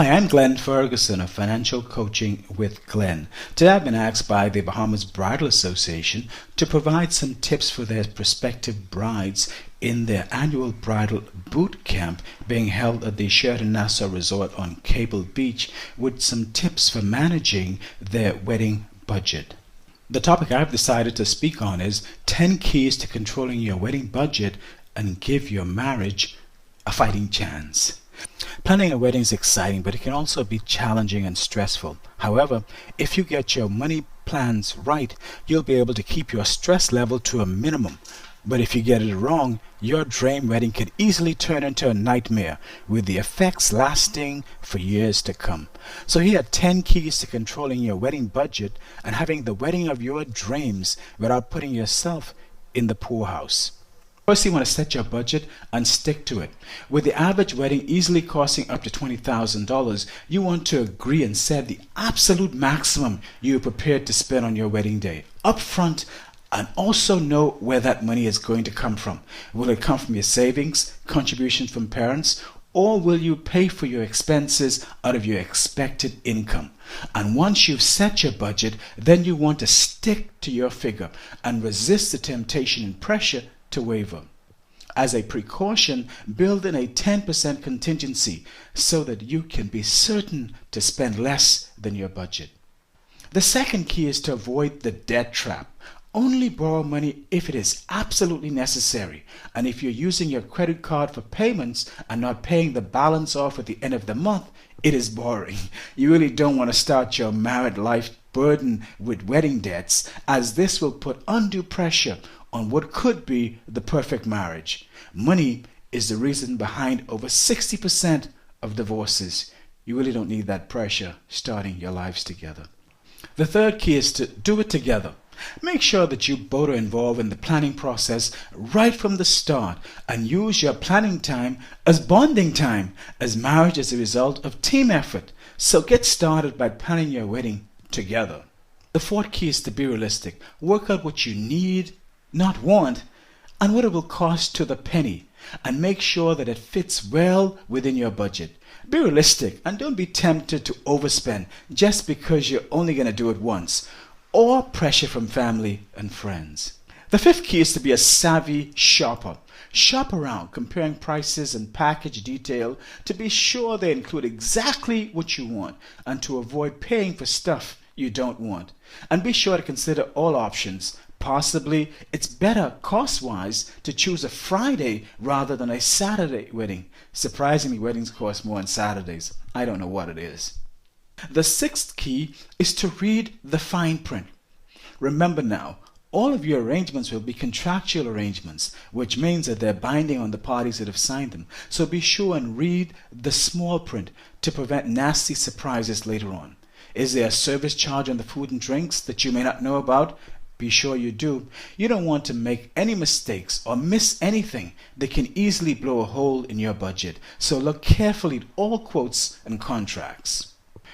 Hi, I'm Glenn Ferguson of Financial Coaching with Glenn. Today I've been asked by the Bahamas Bridal Association to provide some tips for their prospective brides in their annual bridal boot camp being held at the Sheraton Nassau Resort on Cable Beach, with some tips for managing their wedding budget. The topic I've decided to speak on is 10 keys to controlling your wedding budget and give your marriage a fighting chance. Planning a wedding is exciting, but it can also be challenging and stressful. However, if you get your money plans right, you'll be able to keep your stress level to a minimum. But if you get it wrong, your dream wedding can easily turn into a nightmare, with the effects lasting for years to come. So here are 10 keys to controlling your wedding budget and having the wedding of your dreams without putting yourself in the poorhouse. First, you want to set your budget and stick to it. With the average wedding easily costing up to $20,000, you want to agree and set the absolute maximum you're prepared to spend on your wedding day up front, and also know where that money is going to come from. Will it come from your savings, contributions from parents, or will you pay for your expenses out of your expected income? And once you've set your budget, then you want to stick to your figure and resist the temptation and pressure to waver. As a precaution, build in a 10% contingency so that you can be certain to spend less than your budget. The second key is to avoid the debt trap. Only borrow money if it is absolutely necessary, and if you're using your credit card for payments and not paying the balance off at the end of the month, it is borrowing. You really don't want to start your married life burdened with wedding debts, as this will put undue pressure on what could be the perfect marriage. Money is the reason behind over 60% of divorces. You really don't need that pressure starting your lives together. The third key is to do it together. Make sure that you both are involved in the planning process right from the start, and use your planning time as bonding time, as marriage is a result of team effort. So get started by planning your wedding together. The fourth key is to be realistic. Work out what you need, not want, and what it will cost to the penny, and make sure that it fits well within your budget. Be realistic and don't be tempted to overspend just because you're only going to do it once, or pressure from family and friends. The fifth key is to be a savvy shopper. Shop around, comparing prices and package detail to be sure they include exactly what you want, and to avoid paying for stuff you don't want. And be sure to consider all options. Possibly it's better cost-wise to choose a Friday rather than a Saturday wedding. Surprisingly, weddings cost more on Saturdays. I don't know what it is. The sixth key is to read the fine print. Remember now, all of your arrangements will be contractual arrangements, which means that they're binding on the parties that have signed them. So be sure and read the small print to prevent nasty surprises later on. Is there a service charge on the food and drinks that you may not know about? Be sure you do. You don't want to make any mistakes or miss anything that can easily blow a hole in your budget. So look carefully at all quotes and contracts.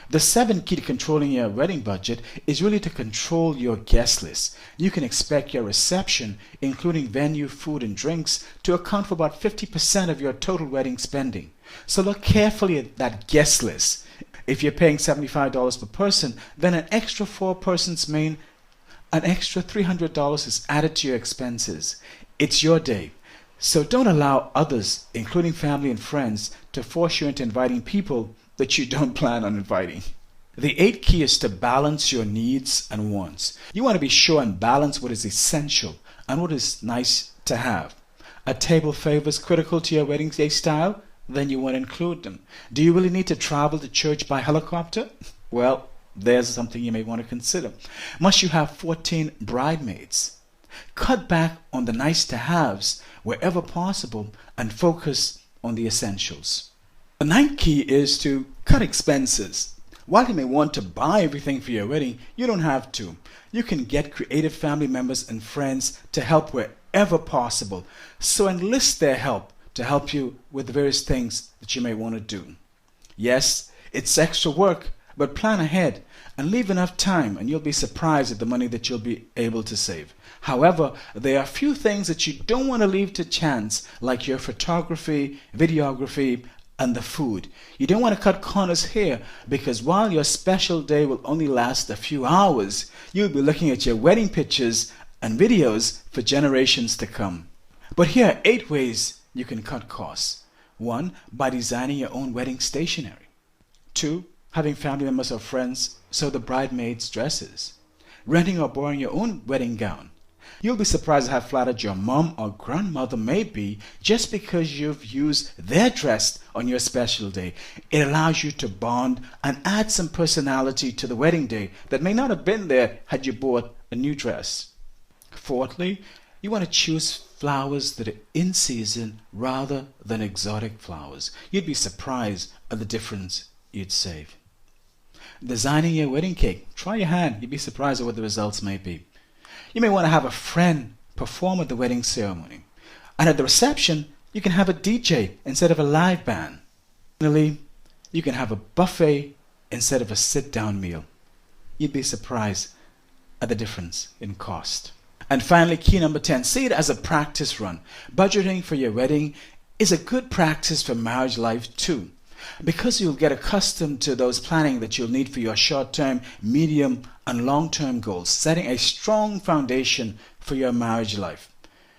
The seventh key to controlling your wedding budget is really to control your guest list. You can expect your reception, including venue, food, and drinks, to account for about 50% of your total wedding spending. So look carefully at that guest list. If you're paying $75 per person, then an extra 4 persons mean an extra $300 is added to your expenses. It's your day, so don't allow others, including family and friends, to force you into inviting people that you don't plan on inviting. The eighth key is to balance your needs and wants. You want to be sure and balance what is essential and what is nice to have. A table favor is critical to your wedding day style? Then you want to include them. Do you really need to travel to church by helicopter? Well, there's something you may want to consider. Must you have 14 bridesmaids? Cut back on the nice-to-haves wherever possible and focus on the essentials. The ninth key is to cut expenses. While you may want to buy everything for your wedding, you don't have to. You can get creative family members and friends to help wherever possible. So enlist their help to help you with the various things that you may want to do. Yes, it's extra work, but plan ahead and leave enough time, and you'll be surprised at the money that you'll be able to save. However, there are a few things that you don't want to leave to chance, like your photography, videography, and the food. You don't want to cut corners here, because while your special day will only last a few hours, you'll be looking at your wedding pictures and videos for generations to come. But here are 8 ways you can cut costs. 1. By designing your own wedding stationery. 2. Having family members or friends sew the bridesmaids' dresses. Renting or borrowing your own wedding gown. You'll be surprised at how flattered your mom or grandmother may be just because you've used their dress on your special day. It allows you to bond and add some personality to the wedding day that may not have been there had you bought a new dress. Fourthly, you want to choose flowers that are in season rather than exotic flowers. You'd be surprised at the difference you'd save. Designing your wedding cake. Try your hand. You'd be surprised at what the results may be. You may want to have a friend perform at the wedding ceremony. And at the reception, you can have a DJ instead of a live band. Finally, you can have a buffet instead of a sit-down meal. You'd be surprised at the difference in cost. And finally, key number 10, see it as a practice run. Budgeting for your wedding is a good practice for marriage life too, because you'll get accustomed to those planning that you'll need for your short-term, medium, and long-term goals, setting a strong foundation for your marriage life.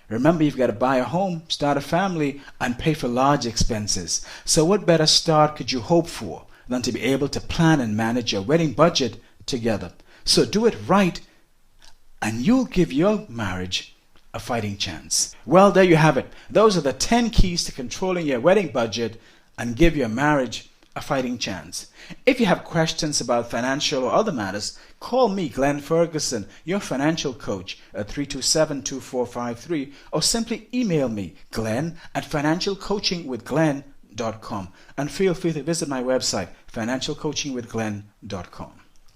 Remember, you've got to buy a home, start a family, and pay for large expenses. So what better start could you hope for than to be able to plan and manage your wedding budget together? So do it right, and you'll give your marriage a fighting chance. Well, there you have it. Those are the 10 keys to controlling your wedding budget and give your marriage a fighting chance. If you have questions about financial or other matters, call me, Glenn Ferguson, your financial coach, at 327-2453, or simply email me, glenn@financialcoachingwithglenn.com, and feel free to visit my website, financialcoachingwithglenn.com.